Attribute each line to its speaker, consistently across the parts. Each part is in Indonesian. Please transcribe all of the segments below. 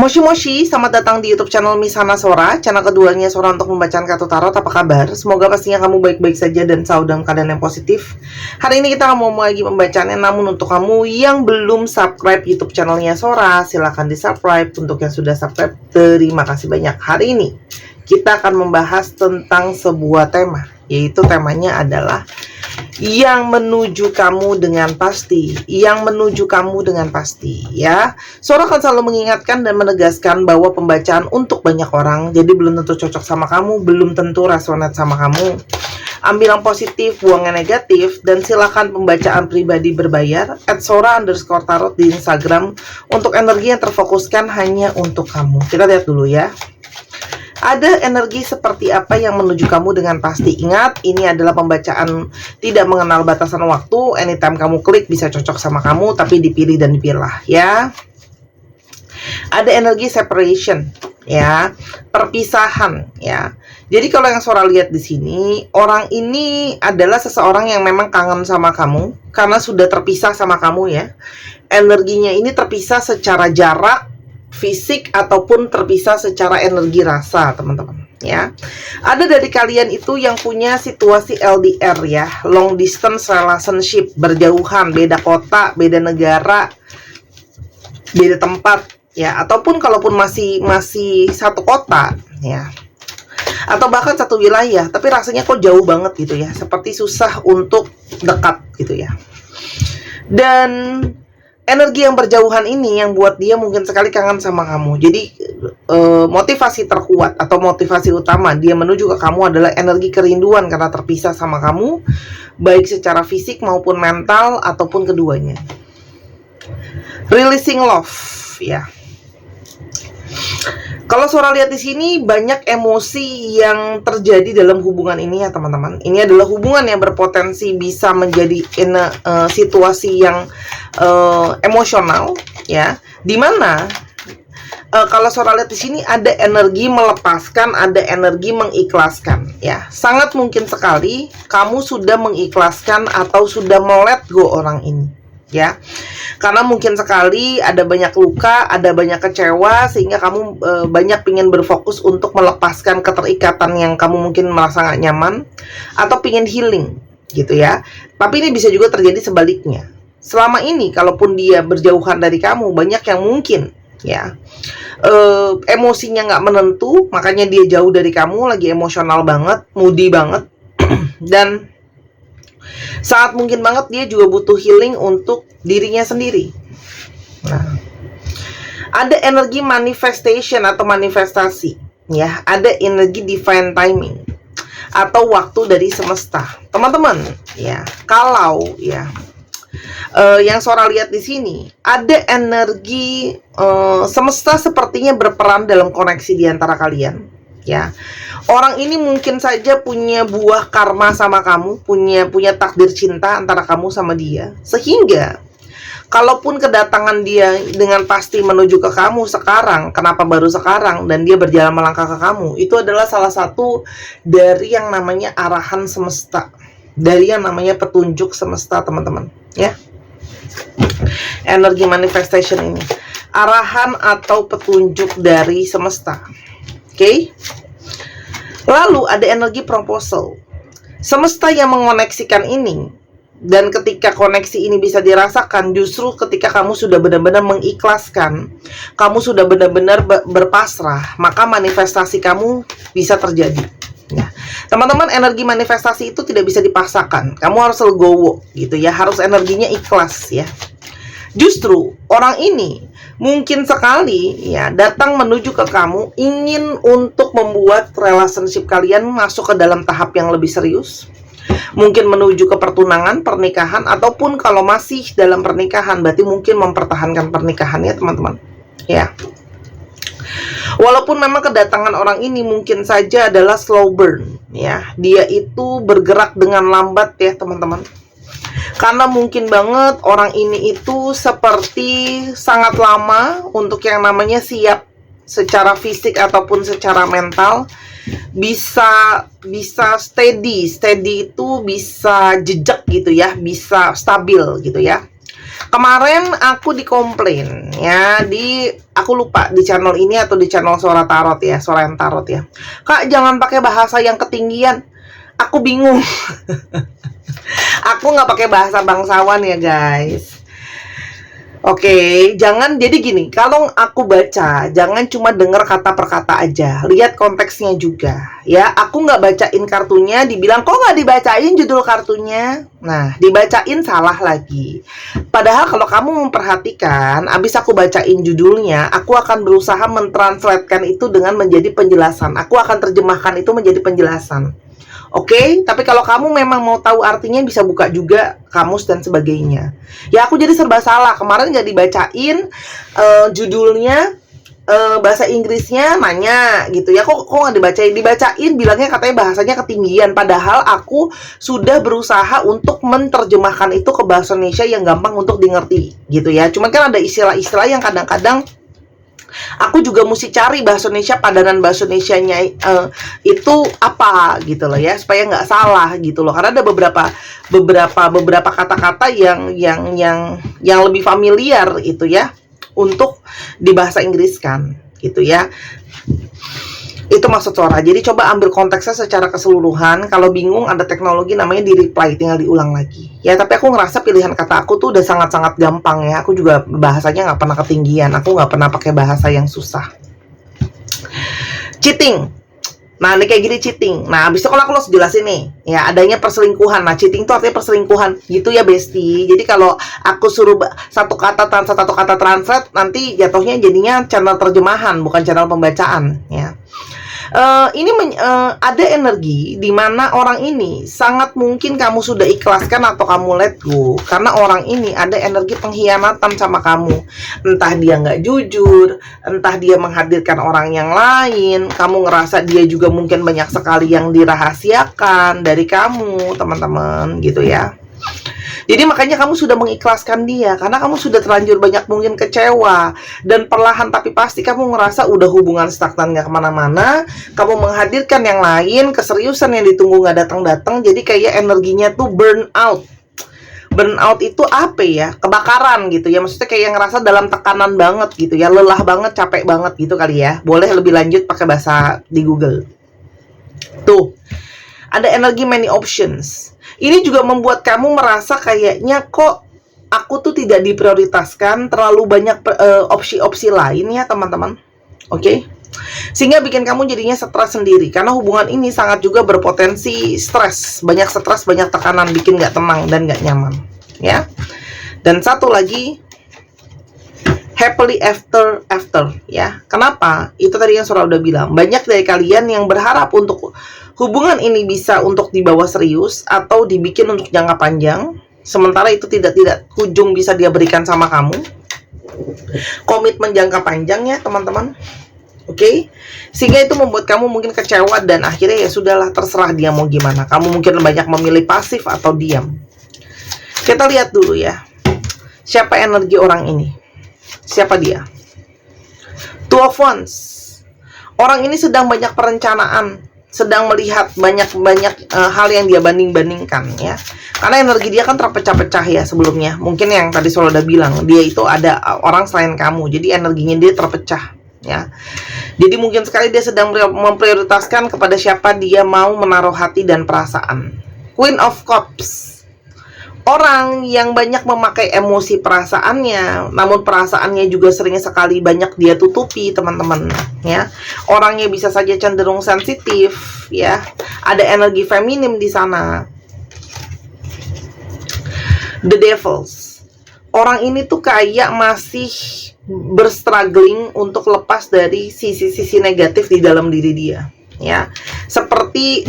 Speaker 1: Moshi Moshi, selamat datang di YouTube channel Miss Hana Sora, channel keduanya Sora untuk membacakan kartu tarot. Apa kabar? Semoga pastinya kamu baik-baik saja dan selalu dalam keadaan yang positif. Hari ini kita mau lagi pembacaannya, namun untuk kamu yang belum subscribe YouTube channelnya Sora, silahkan di subscribe. Untuk yang sudah subscribe, terima kasih banyak. Hari ini kita akan membahas tentang sebuah tema, yaitu temanya adalah yang menuju kamu dengan pasti, yang menuju kamu dengan pasti, ya. Sora akan selalu mengingatkan dan menegaskan bahwa pembacaan untuk banyak orang, jadi belum tentu cocok sama kamu, belum tentu resonate sama kamu. Ambil yang positif, buang yang negatif, dan silakan pembacaan pribadi berbayar @sora_tarot di Instagram untuk energi yang terfokuskan hanya untuk kamu. Kita lihat dulu ya. Ada energi seperti apa yang menuju kamu dengan pasti. Ingat, ini adalah pembacaan tidak mengenal batasan waktu. Anytime kamu klik bisa cocok sama kamu, tapi dipilih dan dipilah ya. Ada energi separation ya, perpisahan ya. Jadi kalau yang Sora lihat di sini, orang ini adalah seseorang yang memang kangen sama kamu karena sudah terpisah sama kamu ya. Energinya ini terpisah secara jarak fisik ataupun terpisah secara energi rasa, teman-teman ya. Ada dari kalian itu yang punya situasi LDR ya, long distance relationship, berjauhan, beda kota, beda negara, beda tempat ya, ataupun kalaupun masih satu kota ya, atau bahkan satu wilayah, tapi rasanya kok jauh banget gitu ya, seperti susah untuk dekat gitu ya. Dan energi yang berjauhan ini yang buat dia mungkin sekali kangen sama kamu. Jadi motivasi terkuat atau motivasi utama dia menuju ke kamu adalah energi kerinduan karena terpisah sama kamu, baik secara fisik maupun mental ataupun keduanya. Releasing love ya. Kalau Sora lihat di sini banyak emosi yang terjadi dalam hubungan ini ya teman-teman. Ini adalah hubungan yang berpotensi bisa menjadi situasi yang emosional ya. Dimana kalau Sora lihat di sini ada energi melepaskan, ada energi mengikhlaskan ya. Sangat mungkin sekali kamu sudah mengikhlaskan atau sudah melet go orang ini ya. Karena mungkin sekali ada banyak luka, ada banyak kecewa, sehingga kamu banyak ingin berfokus untuk melepaskan keterikatan yang kamu mungkin merasa gak nyaman, atau ingin healing gitu ya. Tapi ini bisa juga terjadi sebaliknya. Selama ini kalaupun dia berjauhan dari kamu, banyak yang mungkin ya emosinya gak menentu, makanya dia jauh dari kamu, lagi emosional banget, moody banget dan saat mungkin banget dia juga butuh healing untuk dirinya sendiri. Nah, ada energi manifestation atau manifestasi ya, ada energi divine timing atau waktu dari semesta. Teman-teman ya, kalau ya yang Sora lihat di sini ada energi semesta sepertinya berperan dalam koneksi di antara kalian ya. Orang ini mungkin saja punya buah karma sama kamu, punya takdir cinta antara kamu sama dia, sehingga kalaupun kedatangan dia dengan pasti menuju ke kamu sekarang, kenapa baru sekarang, dan dia berjalan melangkah ke kamu, itu adalah salah satu dari yang namanya arahan semesta, dari yang namanya petunjuk semesta, teman-teman ya. Energi manifestation ini arahan atau petunjuk dari semesta. Oke. Lalu ada energi proposal. Semesta yang mengoneksikan ini, dan ketika koneksi ini bisa dirasakan justru ketika kamu sudah benar-benar mengikhlaskan, kamu sudah benar-benar berpasrah, maka manifestasi kamu bisa terjadi ya. Teman-teman, energi manifestasi itu tidak bisa dipaksakan. Kamu harus legowo gitu ya, harus energinya ikhlas ya. Justru orang ini mungkin sekali ya datang menuju ke kamu, ingin untuk membuat relationship kalian masuk ke dalam tahap yang lebih serius. Mungkin menuju ke pertunangan, pernikahan, ataupun kalau masih dalam pernikahan berarti mungkin mempertahankan pernikahannya, teman-teman ya. Walaupun memang kedatangan orang ini mungkin saja adalah slow burn ya, dia itu bergerak dengan lambat ya teman-teman. Karena mungkin banget orang ini itu seperti sangat lama untuk yang namanya siap secara fisik ataupun secara mental, bisa steady itu bisa jejak gitu ya, bisa stabil gitu ya. Kemarin aku dikomplain ya, aku lupa di channel ini atau di channel Suara Tarot ya, Suara yang Tarot ya. Kak, jangan pakai bahasa yang ketinggian. Aku bingung. Aku nggak pakai bahasa bangsawan ya guys. Oke, jangan, jadi gini, kalau aku baca, jangan cuma denger kata per kata aja, lihat konteksnya juga, ya. Aku nggak bacain kartunya, dibilang, kok nggak dibacain judul kartunya? Nah, dibacain salah lagi. Padahal kalau kamu memperhatikan, abis aku bacain judulnya, aku akan berusaha mentranslatekan itu dengan menjadi penjelasan. Aku akan terjemahkan itu menjadi penjelasan. Oke, tapi kalau kamu memang mau tahu artinya, bisa buka juga kamus dan sebagainya. Ya, aku jadi serba salah. Kemarin nggak dibacain judulnya, bahasa Inggrisnya nanya gitu ya. Kok nggak dibacain? Dibacain, bilangnya katanya bahasanya ketinggian. Padahal aku sudah berusaha untuk menerjemahkan itu ke bahasa Indonesia yang gampang untuk dimengerti gitu ya. Cuman kan ada istilah-istilah yang kadang-kadang aku juga mesti cari bahasa Indonesia, padanan bahasa Indonesianya itu apa gitu loh ya, supaya nggak salah gitu loh. Karena ada beberapa kata-kata yang lebih familiar itu ya untuk di bahasa Inggris kan gitu ya. Itu maksud Sora. Jadi coba ambil konteksnya secara keseluruhan. Kalau bingung, ada teknologi namanya di reply, tinggal diulang lagi. Ya, tapi aku ngerasa pilihan kata aku tuh udah sangat-sangat gampang ya. Aku juga bahasanya nggak pernah ketinggian. Aku nggak pernah pakai bahasa yang susah. Cheating. Nah, ini kayak gini cheating. Nah, abis itu kalau aku harus jelasin nih, ya adanya perselingkuhan. Nah, cheating itu artinya perselingkuhan. Gitu ya, Besti. Jadi kalau aku suruh satu kata translate, nanti jatuhnya jadinya channel terjemahan, bukan channel pembacaan. Ya. Ada energi di mana orang ini sangat mungkin kamu sudah ikhlaskan atau kamu let go, karena orang ini ada energi pengkhianatan sama kamu. Entah dia nggak jujur, entah dia menghadirkan orang yang lain. Kamu ngerasa dia juga mungkin banyak sekali yang dirahasiakan dari kamu, teman-teman, gitu ya. Jadi makanya kamu sudah mengikhlaskan dia, karena kamu sudah terlanjur banyak mungkin kecewa. Dan perlahan tapi pasti kamu ngerasa udah hubungan stagnan, gak kemana-mana. Kamu menghadirkan yang lain, keseriusan yang ditunggu gak datang-datang. Jadi kayak energinya tuh burn out. Burn out itu apa ya? Kebakaran gitu ya. Maksudnya kayak ngerasa dalam tekanan banget gitu ya. Lelah banget, capek banget gitu kali ya. Boleh lebih lanjut pakai bahasa di Google. Tuh, ada energi many options. Ini juga membuat kamu merasa kayaknya kok aku tuh tidak diprioritaskan, terlalu banyak opsi-opsi lain ya teman-teman. Oke? Sehingga bikin kamu jadinya stres sendiri. Karena hubungan ini sangat juga berpotensi stres. Banyak stres, banyak tekanan, bikin gak tenang dan gak nyaman. Ya. Dan satu lagi, happily after ya. Kenapa? Itu tadi yang Sora udah bilang. Banyak dari kalian yang berharap untuk hubungan ini bisa untuk dibawa serius atau dibikin untuk jangka panjang, sementara itu tidak ujung bisa dia berikan sama kamu. Komitmen jangka panjang ya teman-teman. Oke? Sehingga itu membuat kamu mungkin kecewa dan akhirnya ya sudahlah, terserah dia mau gimana. Kamu mungkin banyak memilih pasif atau diam. Kita lihat dulu ya. Siapa energi orang ini? Siapa dia? Two of Wands. Orang ini sedang banyak perencanaan, sedang melihat banyak hal yang dia banding-bandingkan ya. Karena energi dia kan terpecah-pecah ya sebelumnya. Mungkin yang tadi Solo udah bilang, dia itu ada orang selain kamu. Jadi energinya dia terpecah ya. Jadi mungkin sekali dia sedang memprioritaskan kepada siapa dia mau menaruh hati dan perasaan. Queen of Cups. Orang yang banyak memakai emosi perasaannya, namun perasaannya juga sering sekali banyak dia tutupi, teman-teman ya. Orangnya bisa saja cenderung sensitif ya. Ada energi feminim di sana. The Devils. Orang ini tuh kayak masih berstruggling untuk lepas dari sisi-sisi negatif di dalam diri dia. Ya, seperti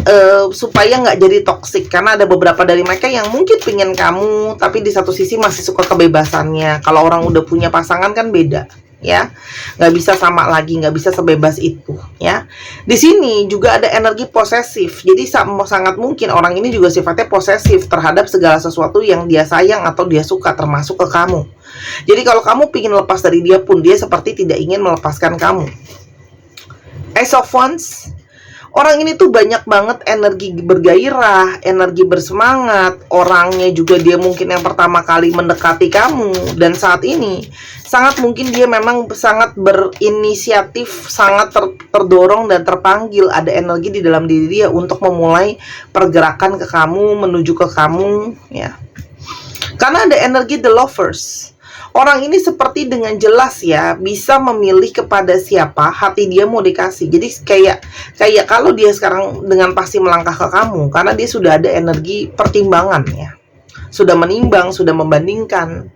Speaker 1: supaya nggak jadi toksik, karena ada beberapa dari mereka yang mungkin pengen kamu, tapi di satu sisi masih suka kebebasannya. Kalau orang udah punya pasangan kan beda, ya, nggak bisa sama lagi, nggak bisa sebebas itu, ya. Di sini juga ada energi posesif, jadi sangat mungkin orang ini juga sifatnya posesif terhadap segala sesuatu yang dia sayang atau dia suka, termasuk ke kamu. Jadi kalau kamu pingin lepas dari dia pun, dia seperti tidak ingin melepaskan kamu. Ace of Wands. Orang ini tuh banyak banget energi bergairah, energi bersemangat. Orangnya juga dia mungkin yang pertama kali mendekati kamu. Dan saat ini sangat mungkin dia memang sangat berinisiatif, sangat terdorong dan terpanggil. Ada energi di dalam diri dia untuk memulai pergerakan ke kamu, menuju ke kamu, ya. Karena ada energi the lovers. Orang ini seperti dengan jelas ya bisa memilih kepada siapa hati dia mau dikasih. Jadi kayak kalau dia sekarang dengan pasti melangkah ke kamu karena dia sudah ada energi pertimbangan ya. Sudah menimbang, sudah membandingkan.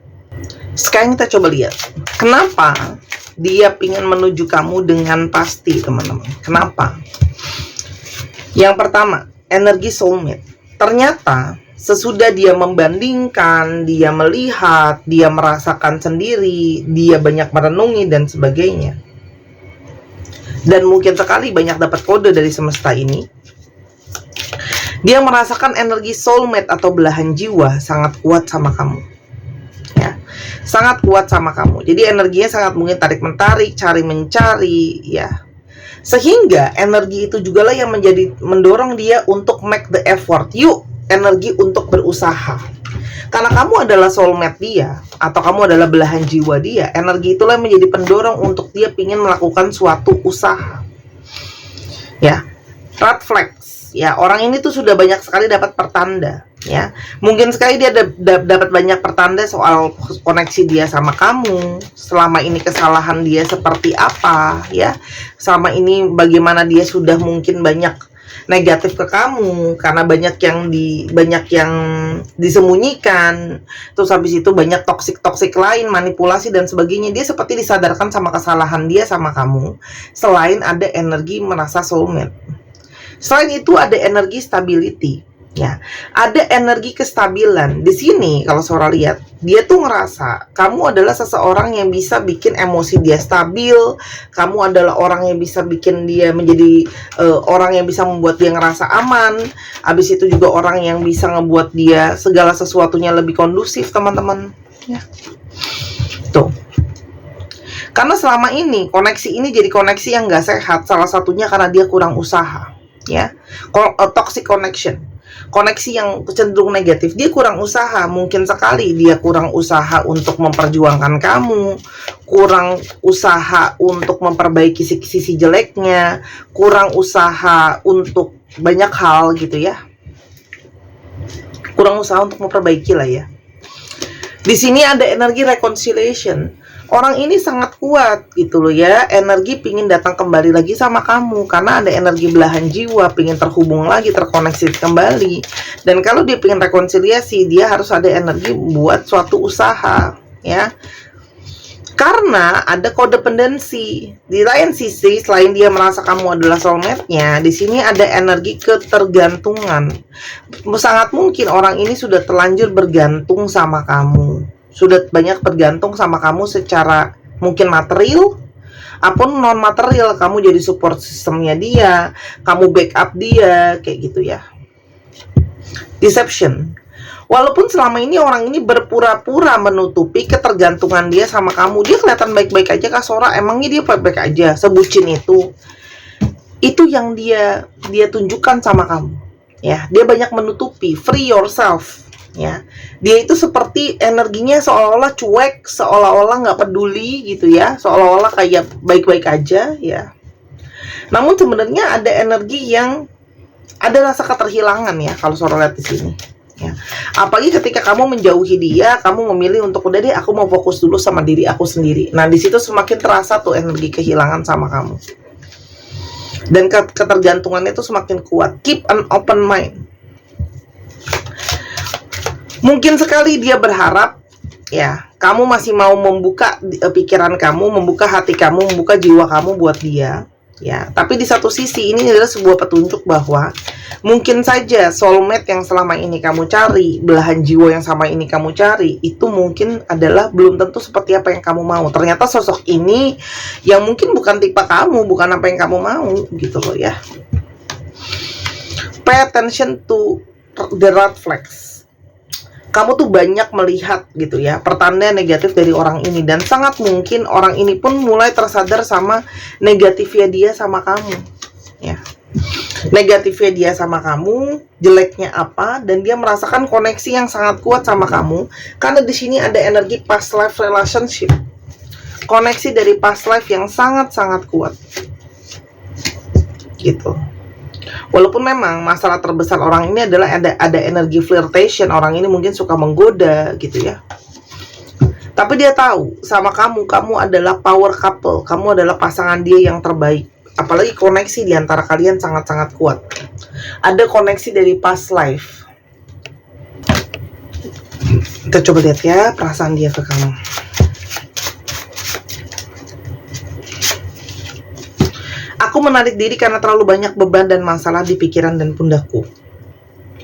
Speaker 1: Sekarang kita coba lihat. Kenapa dia ingin menuju kamu dengan pasti, teman-teman? Kenapa? Yang pertama, energi soulmate. Ternyata sesudah dia membandingkan, dia melihat, dia merasakan sendiri, dia banyak merenungi dan sebagainya. Dan mungkin sekali banyak dapat kode dari semesta ini. Dia merasakan energi soulmate atau belahan jiwa sangat kuat sama kamu. Ya, sangat kuat sama kamu. Jadi energinya sangat mungkin tarik-menarik, cari-mencari, ya. Sehingga energi itu juga lah yang mendorong dia untuk make the effort. Yuk, energi untuk berusaha. Karena kamu adalah soulmate dia, atau kamu adalah belahan jiwa dia, energi itulah yang menjadi pendorong untuk dia ingin melakukan suatu usaha. Ya, red flags. Ya, orang ini tuh sudah banyak sekali dapat pertanda. Ya, mungkin sekali dia dapat banyak pertanda soal koneksi dia sama kamu. Selama ini kesalahan dia seperti apa, ya? Selama ini bagaimana dia sudah mungkin banyak negatif ke kamu karena banyak yang disembunyikan. Terus habis itu banyak toksik lain, manipulasi dan sebagainya. Dia seperti disadarkan sama kesalahan dia sama kamu. Selain ada energi merasa soulmate. Selain itu ada energi stability. Ya, ada energi kestabilan. Di sini kalau Sora lihat, dia tuh ngerasa kamu adalah seseorang yang bisa bikin emosi dia stabil. Kamu adalah orang yang bisa bikin dia menjadi orang yang bisa membuat dia ngerasa aman. Habis itu juga orang yang bisa ngebuat dia segala sesuatunya lebih kondusif, teman-teman. Ya. Tuh. Karena selama ini koneksi ini jadi koneksi yang nggak sehat. Salah satunya karena dia kurang usaha. Ya, toxic connection. Koneksi yang cenderung negatif, dia kurang usaha. Mungkin sekali dia kurang usaha untuk memperjuangkan kamu, kurang usaha untuk memperbaiki sisi jeleknya, kurang usaha untuk banyak hal gitu ya. Kurang usaha untuk memperbaiki lah ya. Di sini ada energi reconciliation. Orang ini sangat kuat gitu loh ya. Energi pingin datang kembali lagi sama kamu. Karena ada energi belahan jiwa, pingin terhubung lagi, terkoneksi kembali. Dan kalau dia pingin rekonsiliasi, dia harus ada energi buat suatu usaha ya. Karena ada codependency. Di lain sisi, selain dia merasa kamu adalah soulmate-nya, di sini ada energi ketergantungan. Sangat mungkin orang ini sudah terlanjur bergantung sama kamu. Sudah banyak bergantung sama kamu secara mungkin material apun non material. Kamu jadi support sistemnya dia, kamu backup dia, kayak gitu ya. Deception. Walaupun selama ini orang ini berpura-pura menutupi ketergantungan dia sama kamu, dia kelihatan baik-baik aja Kak Sora. Emangnya dia baik-baik aja, sebucin itu yang dia tunjukkan sama kamu ya. Dia banyak menutupi. Free yourself ya. Dia itu seperti energinya seolah-olah cuek, seolah-olah nggak peduli gitu ya, seolah-olah kayak baik-baik aja ya. Namun sebenarnya ada energi yang ada rasa keterhilangan ya kalau Sora lihat di sini ya. Apalagi ketika kamu menjauhi dia, kamu memilih untuk udah deh aku mau fokus dulu sama diri aku sendiri. Nah di situ semakin terasa tuh energi kehilangan sama kamu. Dan ketergantungannya itu semakin kuat. Keep an open mind. Mungkin sekali dia berharap ya, kamu masih mau membuka pikiran kamu, membuka hati kamu, membuka jiwa kamu buat dia ya. Tapi di satu sisi ini adalah sebuah petunjuk bahwa mungkin saja soulmate yang selama ini kamu cari, belahan jiwa yang sama ini kamu cari, itu mungkin adalah belum tentu seperti apa yang kamu mau. Ternyata sosok ini yang mungkin bukan tipe kamu, bukan apa yang kamu mau gitu loh ya. Pay attention to the red flags. Kamu tuh banyak melihat gitu ya pertanda negatif dari orang ini, dan sangat mungkin orang ini pun mulai tersadar sama negatifnya dia sama kamu ya. Negatifnya dia sama kamu, jeleknya apa, dan dia merasakan koneksi yang sangat kuat sama kamu karena di sini ada energi past life relationship. Koneksi dari past life yang sangat-sangat kuat. Gitu. Walaupun memang masalah terbesar orang ini adalah ada energi flirtation, orang ini mungkin suka menggoda gitu ya. Tapi dia tahu sama kamu adalah power couple, kamu adalah pasangan dia yang terbaik. Apalagi koneksi di antara kalian sangat-sangat kuat. Ada koneksi dari past life. Kita coba lihat ya perasaan dia ke kamu. Aku menarik diri karena terlalu banyak beban dan masalah di pikiran dan pundakku.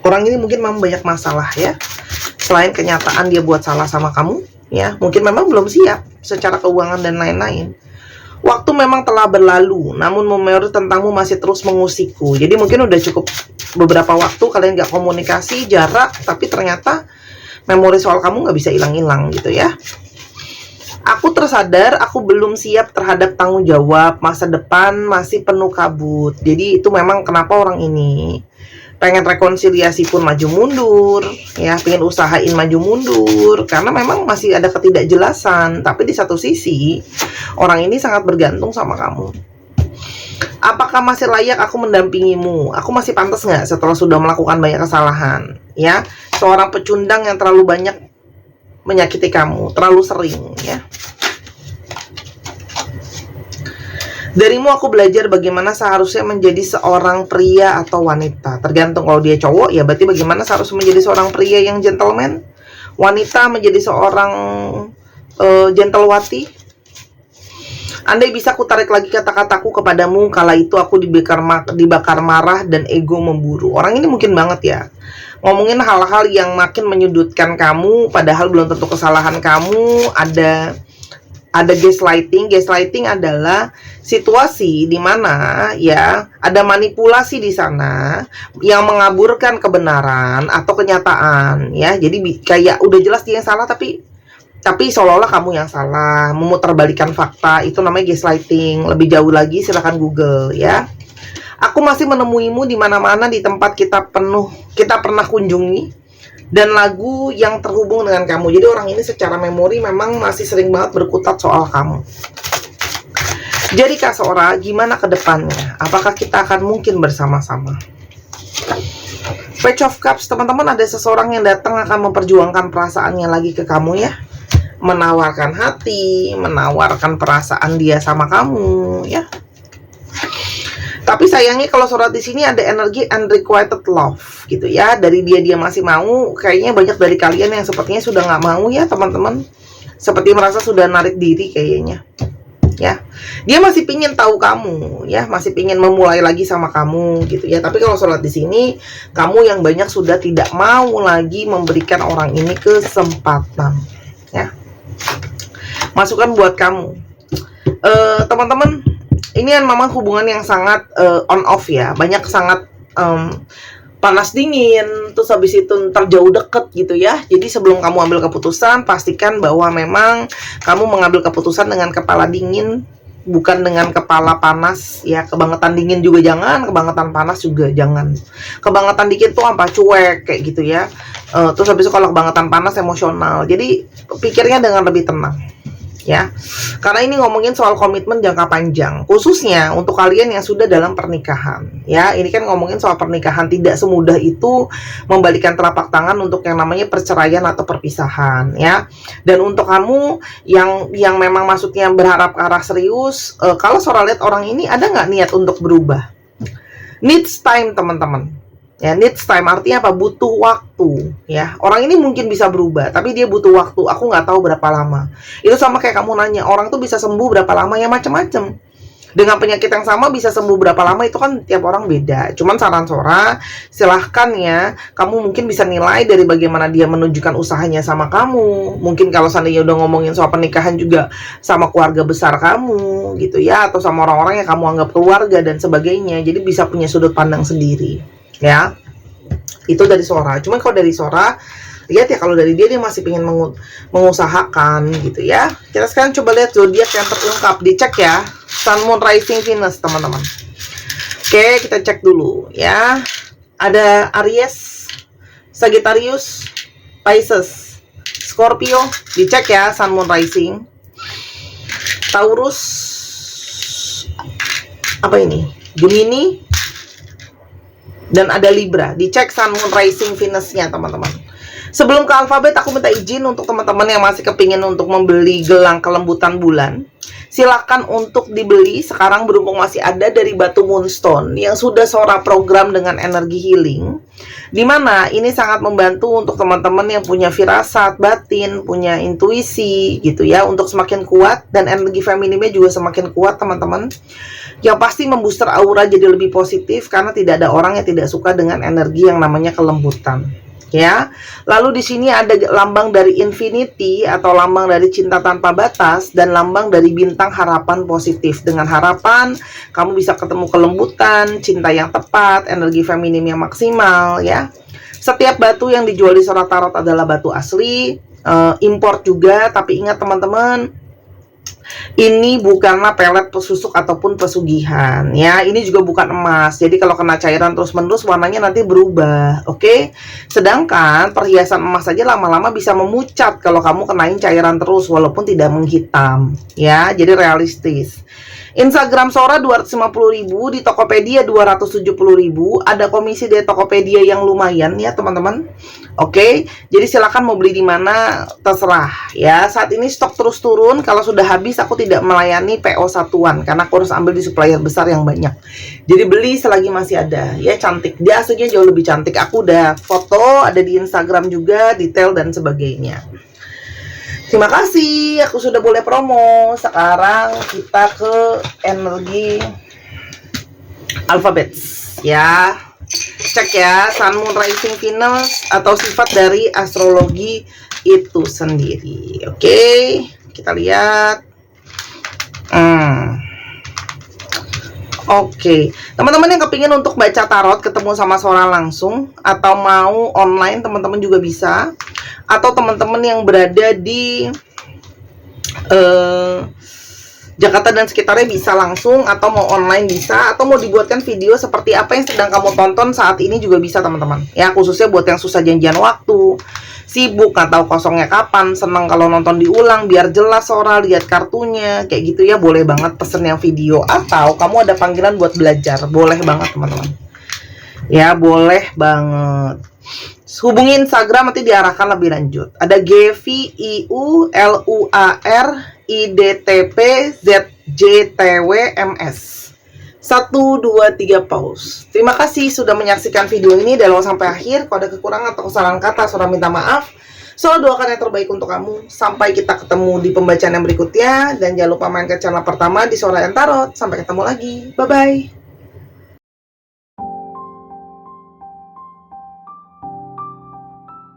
Speaker 1: Orang ini mungkin memang banyak masalah ya. Selain kenyataan dia buat salah sama kamu, ya, mungkin memang belum siap secara keuangan dan lain-lain. Waktu memang telah berlalu, namun memori tentangmu masih terus mengusikku. Jadi mungkin udah cukup beberapa waktu kalian gak komunikasi, jarak, tapi ternyata memori soal kamu gak bisa hilang-hilang gitu ya. Aku tersadar aku belum siap terhadap tanggung jawab, masa depan masih penuh kabut. Jadi itu memang kenapa orang ini pengen rekonsiliasi pun maju mundur, ya, pengen usahain maju mundur, karena memang masih ada ketidakjelasan. Tapi di satu sisi, orang ini sangat bergantung sama kamu. Apakah masih layak aku mendampingimu? Aku masih pantas nggak setelah sudah melakukan banyak kesalahan? Ya, seorang pecundang yang terlalu banyak menyakiti kamu, terlalu sering, ya. Darimu aku belajar bagaimana seharusnya menjadi seorang pria atau wanita. Tergantung, kalau dia cowok ya berarti bagaimana seharusnya menjadi seorang pria yang gentleman. Wanita menjadi seorang gentlewati. Andai bisa aku tarik lagi kata-kataku kepadamu, kala itu aku dibakar marah dan ego memburu. Orang ini mungkin banget ya ngomongin hal-hal yang makin menyudutkan kamu, padahal belum tentu kesalahan kamu. Ada gaslighting. Gaslighting adalah situasi di mana ya ada manipulasi di sana yang mengaburkan kebenaran atau kenyataan ya. Jadi kayak udah jelas dia yang salah tapi seolah-olah kamu yang salah, memutarbalikkan fakta. Itu namanya gaslighting. Lebih jauh lagi silakan Google ya. Aku masih menemuimu di mana-mana di tempat kita pernah kunjungi, dan lagu yang terhubung dengan kamu. Jadi orang ini secara memori memang masih sering banget berkutat soal kamu. Jadi Kak Sora, gimana ke depannya? Apakah kita akan mungkin bersama-sama? Page of Cups, teman-teman, ada seseorang yang datang akan memperjuangkan perasaannya lagi ke kamu ya. Menawarkan hati, menawarkan perasaan dia sama kamu ya. Tapi sayangnya kalau surat di sini ada energi unrequited love gitu ya. Dari dia masih mau, kayaknya banyak dari kalian yang sepertinya sudah nggak mau ya teman-teman. Seperti merasa sudah narik diri kayaknya. Ya, dia masih pingin tahu kamu ya, masih pingin memulai lagi sama kamu gitu ya. Tapi kalau surat di sini, kamu yang banyak sudah tidak mau lagi memberikan orang ini kesempatan ya. Masukan buat kamu, teman-teman. Ini kan memang hubungan yang sangat on off ya, banyak sangat panas dingin, terus habis itu ntar jauh deket gitu ya. Jadi sebelum kamu ambil keputusan, pastikan bahwa memang kamu mengambil keputusan dengan kepala dingin, bukan dengan kepala panas ya. Kebangetan dingin juga jangan, kebangetan panas juga jangan. Kebangetan dikit tuh apa, cuek kayak gitu ya. Terus habis itu kalau kebangetan panas emosional. Jadi pikirnya dengan lebih tenang ya, karena ini ngomongin soal komitmen jangka panjang, khususnya untuk kalian yang sudah dalam pernikahan ya. Ini kan ngomongin soal pernikahan, tidak semudah itu membalikan telapak tangan untuk yang namanya perceraian atau perpisahan ya. Dan untuk kamu yang memang maksudnya berharap ke arah serius, kalau Sora lihat orang ini ada nggak niat untuk berubah? Needs time teman-teman ya. Needs time artinya apa? Butuh waktu ya. Orang ini mungkin bisa berubah, tapi dia butuh waktu. Aku nggak tahu berapa lama. Itu sama kayak kamu nanya, orang tuh bisa sembuh berapa lama ya, macam-macam. Dengan penyakit yang sama bisa sembuh berapa lama itu kan tiap orang beda. Cuman saran Sora, silahkan ya, kamu mungkin bisa nilai dari bagaimana dia menunjukkan usahanya sama kamu. Mungkin kalau seandainya udah ngomongin soal pernikahan juga sama keluarga besar kamu gitu ya, atau sama orang-orang yang kamu anggap keluarga dan sebagainya. Jadi bisa punya sudut pandang sendiri ya. Itu dari Sora. Cuman kalau dari Sora, lihat ya, kalau dari dia masih pengen mengusahakan gitu ya. Kita sekarang coba lihat zodiak yang terungkap, dicek ya. Sun, Moon, Rising, Venus teman-teman. Oke, kita cek dulu ya. Ada Aries, Sagittarius, Pisces, Scorpio, dicek ya Sun Moon Rising. Taurus, apa ini? Gemini, dan ada Libra. Dicek Sun Moon Rising Venus-nya teman-teman. Sebelum ke alfabet, aku minta izin untuk teman-teman yang masih kepingin untuk membeli gelang kelembutan bulan. Silakan untuk dibeli sekarang berhubung masih ada dari batu moonstone yang sudah Sora program dengan energi healing. Dimana ini sangat membantu untuk teman-teman yang punya firasat batin, punya intuisi gitu ya, untuk semakin kuat, dan energi femininnya juga semakin kuat teman-teman. Yang pasti membooster aura jadi lebih positif karena tidak ada orang yang tidak suka dengan energi yang namanya kelembutan. Ya, lalu di sini ada lambang dari infinity atau lambang dari cinta tanpa batas dan lambang dari bintang harapan positif. Dengan harapan kamu bisa ketemu kelembutan, cinta yang tepat, energi feminim yang maksimal ya. Setiap batu yang dijual di Sora Tarot adalah batu asli, import juga, tapi ingat teman-teman, ini bukanlah pelet pesusuk ataupun pesugihan ya. Ini juga bukan emas. Jadi kalau kena cairan terus-menerus warnanya nanti berubah, oke? Sedangkan perhiasan emas saja lama-lama bisa memucat kalau kamu kenain cairan terus walaupun tidak menghitam ya. Jadi realistis. Instagram Sora 250.000, di Tokopedia 270.000. Ada komisi dari Tokopedia yang lumayan ya teman-teman. Oke, jadi silakan mau beli di mana terserah ya. Saat ini stok terus turun. Kalau sudah habis aku tidak melayani PO satuan karena aku harus ambil di supplier besar yang banyak. Jadi beli selagi masih ada ya. Cantik, dia aslinya jauh lebih cantik. Aku udah foto, ada di Instagram juga, detail dan sebagainya. Terima kasih, aku sudah boleh promo. Sekarang kita ke energi alfabet ya. Cek ya, Sun Moon Rising Venus atau sifat dari astrologi itu sendiri. Oke, kita lihat. Oke, teman-teman yang kepingin untuk baca tarot, ketemu sama Sora langsung, atau mau online, teman-teman juga bisa. Atau teman-teman yang berada di Jakarta dan sekitarnya bisa langsung, atau mau online bisa, atau mau dibuatkan video seperti apa yang sedang kamu tonton saat ini juga bisa teman-teman. Ya, khususnya buat yang susah janjian waktu, sibuk atau kosongnya kapan, senang kalau nonton diulang biar jelas Sora, lihat kartunya, kayak gitu ya, boleh banget pesen yang video. Atau kamu ada panggilan buat belajar, boleh banget teman-teman. Ya, boleh banget. Hubungi Instagram nanti diarahkan lebih lanjut. Ada GVIULUARIDTPZJTWMS 1, 2, 3 pause. Terima kasih sudah menyaksikan video ini dari awal sampai akhir. Kalau ada kekurangan atau kesalahan kata, Sora minta maaf. Sora doakan yang terbaik untuk kamu. Sampai kita ketemu di pembacaan yang berikutnya. Dan jangan lupa main ke channel pertama di Sora Tarot. Sampai ketemu lagi. Bye-bye.